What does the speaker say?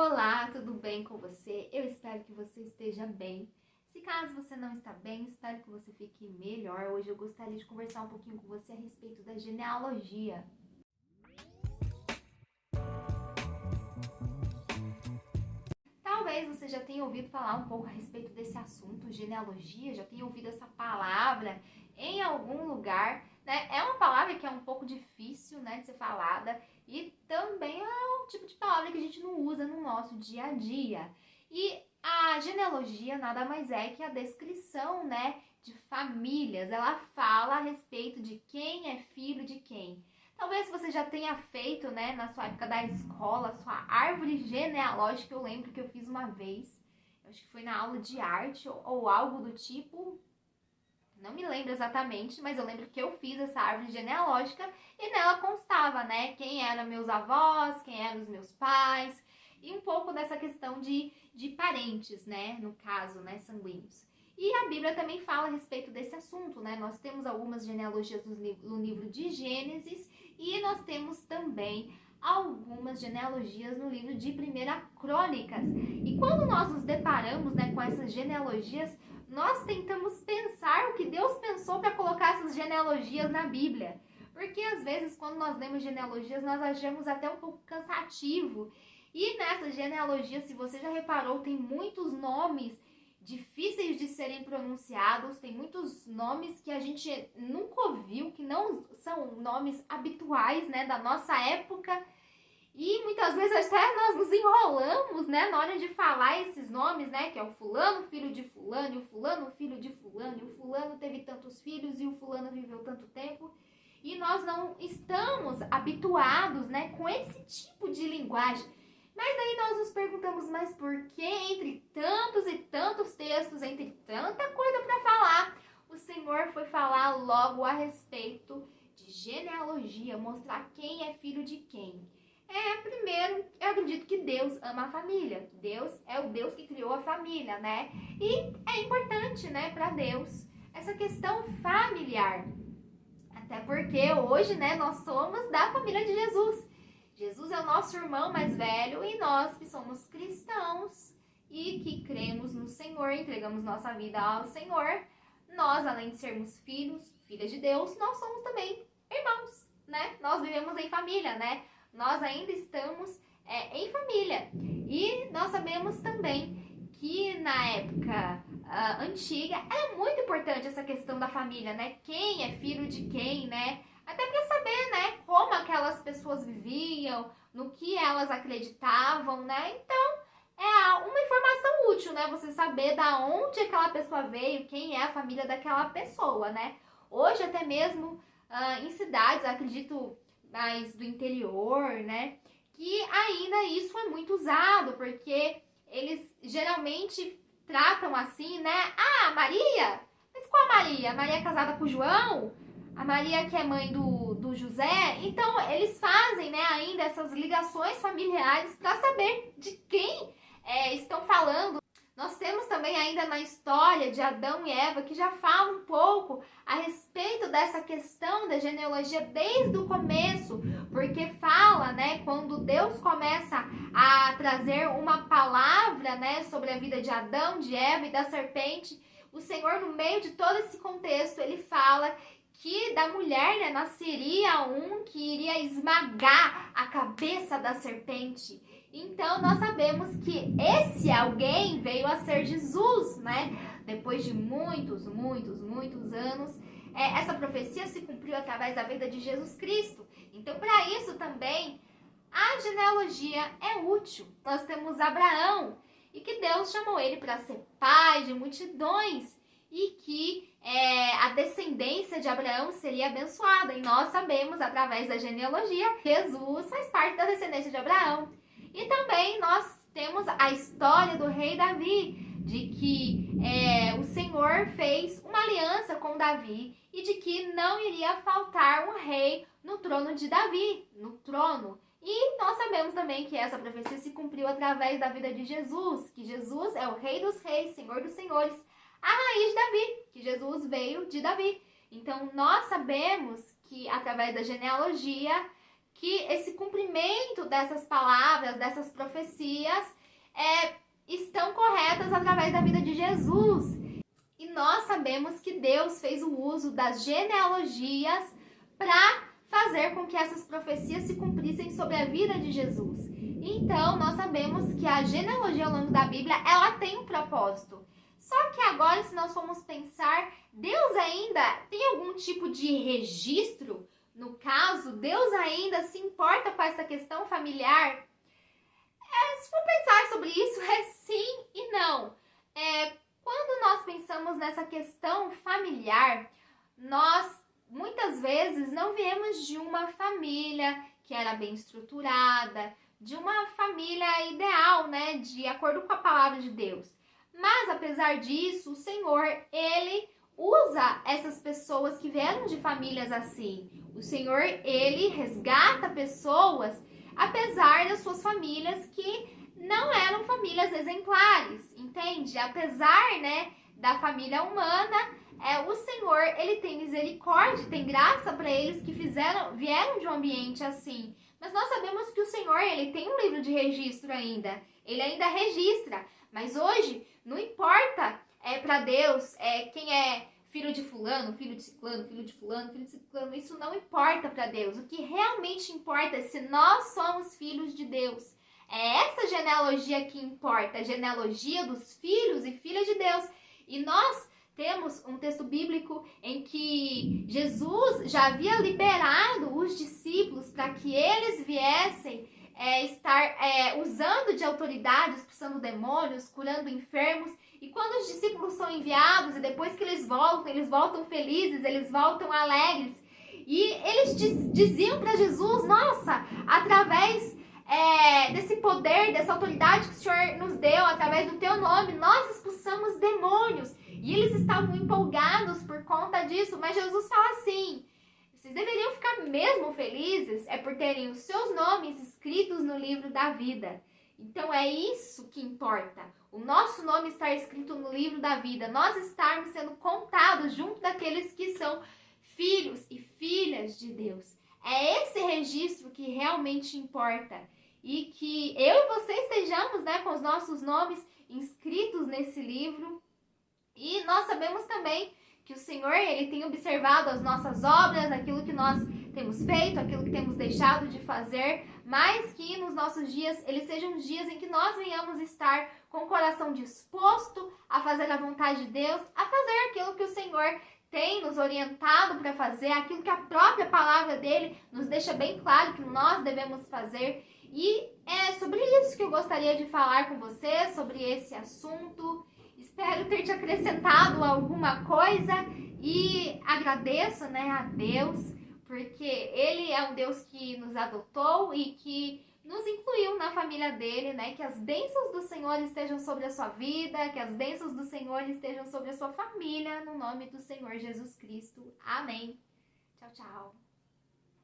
Olá, tudo bem com você? Eu espero que você esteja bem. Se caso você não está bem, espero que você fique melhor. Hoje eu gostaria de conversar um pouquinho com você a respeito da genealogia. Talvez você já tenha ouvido falar um pouco a respeito desse assunto, genealogia, já tenha ouvido essa palavra em algum lugar, né? É uma palavra que é um pouco difícil, né, de ser falada e também é um tipo de palavra que a gente não usa no nosso dia a dia. E a genealogia nada mais é que a descrição, né, de famílias. Ela fala a respeito de quem é filho de quem. Talvez você já tenha feito, né, na sua época da escola, sua árvore genealógica. Eu lembro que eu fiz uma vez, acho que foi na aula de arte ou algo do tipo, não me lembro exatamente, mas eu lembro que eu fiz essa árvore genealógica e nela constava, né, quem eram meus avós, quem eram os meus pais e um pouco dessa questão de parentes, né, no caso, né, sanguíneos. E a Bíblia também fala a respeito desse assunto, né? Nós temos algumas genealogias no livro de Gênesis e nós temos também algumas genealogias no livro de 1 Crônicas. E quando nós nos deparamos, né, com essas genealogias, nós tentamos pensar o que Deus pensou para colocar essas genealogias na Bíblia. Porque às vezes quando nós lemos genealogias, nós achamos até um pouco cansativo. E nessas genealogias, se você já reparou, tem muitos nomes difíceis de serem pronunciados, tem muitos nomes que a gente nunca ouviu, que não são nomes habituais, né, da nossa época, e muitas vezes até nós nos enrolamos, né, na hora de falar esses nomes, né, que é o fulano filho de fulano, e o fulano filho de fulano, e o fulano teve tantos filhos, e o fulano viveu tanto tempo, e nós não estamos habituados, né, com esse tipo de linguagem. Mas daí nós nos perguntamos, mas por que entre tantos e tantos textos, entre tanta coisa para falar, o Senhor foi falar logo a respeito de genealogia, mostrar quem é filho de quem? Primeiro, eu acredito que Deus ama a família. Deus é o Deus que criou a família, né? E é importante, né, para Deus essa questão familiar. Até porque hoje, né, nós somos da família de Jesus. Jesus é o nosso irmão mais velho e nós que somos cristãos e que cremos no Senhor, entregamos nossa vida ao Senhor, nós, além de sermos filhos, filhas de Deus, nós somos também irmãos, né? Nós vivemos em família, né? Nós ainda estamos em família. E nós sabemos também que na época antiga era muito importante essa questão da família, né? Quem é filho de quem, né? Até para saber, né, como aquelas pessoas viviam, no que elas acreditavam, né? Então, é uma informação útil, né? Você saber da onde aquela pessoa veio, quem é a família daquela pessoa, né? Hoje, até mesmo em cidades, acredito mais do interior, né? Que ainda isso é muito usado, porque eles geralmente tratam assim, né? Ah, Maria? Mas qual Maria? Maria é casada com João? A Maria que é mãe do José, então eles fazem, né, ainda essas ligações familiares para saber de quem estão falando. Nós temos também ainda na história de Adão e Eva que já fala um pouco a respeito dessa questão da genealogia desde o começo, porque fala, né, quando Deus começa a trazer uma palavra, né, sobre a vida de Adão, de Eva e da serpente, o Senhor, no meio de todo esse contexto, ele fala que da mulher, né, nasceria um que iria esmagar a cabeça da serpente. Então, nós sabemos que esse alguém veio a ser Jesus, né? Depois de muitos anos, essa profecia se cumpriu através da vida de Jesus Cristo. Então, para isso também, a genealogia é útil. Nós temos Abraão, e que Deus chamou ele para ser pai de multidões, e que a descendência de Abraão seria abençoada. E nós sabemos, através da genealogia, Jesus faz parte da descendência de Abraão. E também nós temos a história do rei Davi, de que o Senhor fez uma aliança com Davi e de que não iria faltar um rei no trono de Davi, no trono. E nós sabemos também que essa profecia se cumpriu através da vida de Jesus, que Jesus é o Rei dos Reis, Senhor dos Senhores, a raiz de Davi, que Jesus veio de Davi. Então, nós sabemos que, através da genealogia, que esse cumprimento dessas palavras, dessas profecias, estão corretas através da vida de Jesus. E nós sabemos que Deus fez o uso das genealogias para fazer com que essas profecias se cumprissem sobre a vida de Jesus. Então, nós sabemos que a genealogia ao longo da Bíblia, ela tem um propósito. Só que agora, se nós formos pensar, Deus ainda tem algum tipo de registro? No caso, Deus ainda se importa com essa questão familiar? Se for pensar sobre isso, é sim e não. Quando nós pensamos nessa questão familiar, nós muitas vezes não viemos de uma família que era bem estruturada, de uma família ideal, né, de acordo com a palavra de Deus. Mas, apesar disso, o Senhor, Ele usa essas pessoas que vieram de famílias assim. O Senhor, Ele resgata pessoas, apesar das suas famílias que não eram famílias exemplares, entende? Apesar, né, da família humana, o Senhor, Ele tem misericórdia, tem graça para eles que vieram de um ambiente assim. Mas nós sabemos que o Senhor, Ele tem um livro de registro ainda. Ele ainda registra. Mas hoje, não importa para Deus quem é filho de fulano, filho de ciclano, filho de fulano, filho de ciclano. Isso não importa para Deus. O que realmente importa é se nós somos filhos de Deus. É essa genealogia que importa, a genealogia dos filhos e filhas de Deus. E nós temos um texto bíblico em que Jesus já havia liberado os discípulos para que eles viessem estar usando de autoridade, expulsando demônios, curando enfermos. E quando os discípulos são enviados e depois que eles voltam felizes, eles voltam alegres. E eles diziam para Jesus, nossa, através desse poder, dessa autoridade que o Senhor nos deu, através do teu nome, nós expulsamos demônios. E eles estavam empolgados por conta disso, mas Jesus fala assim, vocês deveriam ficar mesmo felizes por terem os seus nomes escritos no livro da vida. Então é isso que importa. O nosso nome estar escrito no livro da vida, nós estarmos sendo contados junto daqueles que são filhos e filhas de Deus. É esse registro que realmente importa. E que eu e você estejamos, né, com os nossos nomes inscritos nesse livro. E nós sabemos também que o Senhor, Ele tem observado as nossas obras, aquilo que nós temos feito, aquilo que temos deixado de fazer, mas que nos nossos dias, eles sejam dias em que nós venhamos estar com o coração disposto a fazer a vontade de Deus, a fazer aquilo que o Senhor tem nos orientado para fazer, aquilo que a própria palavra dele nos deixa bem claro que nós devemos fazer. E é sobre isso que eu gostaria de falar com você, sobre esse assunto. Espero ter te acrescentado alguma coisa e agradeço, né, a Deus, porque Ele é um Deus que nos adotou e que nos incluiu na família dele, né? Que as bênçãos do Senhor estejam sobre a sua vida, que as bênçãos do Senhor estejam sobre a sua família, no nome do Senhor Jesus Cristo. Amém. Tchau, tchau.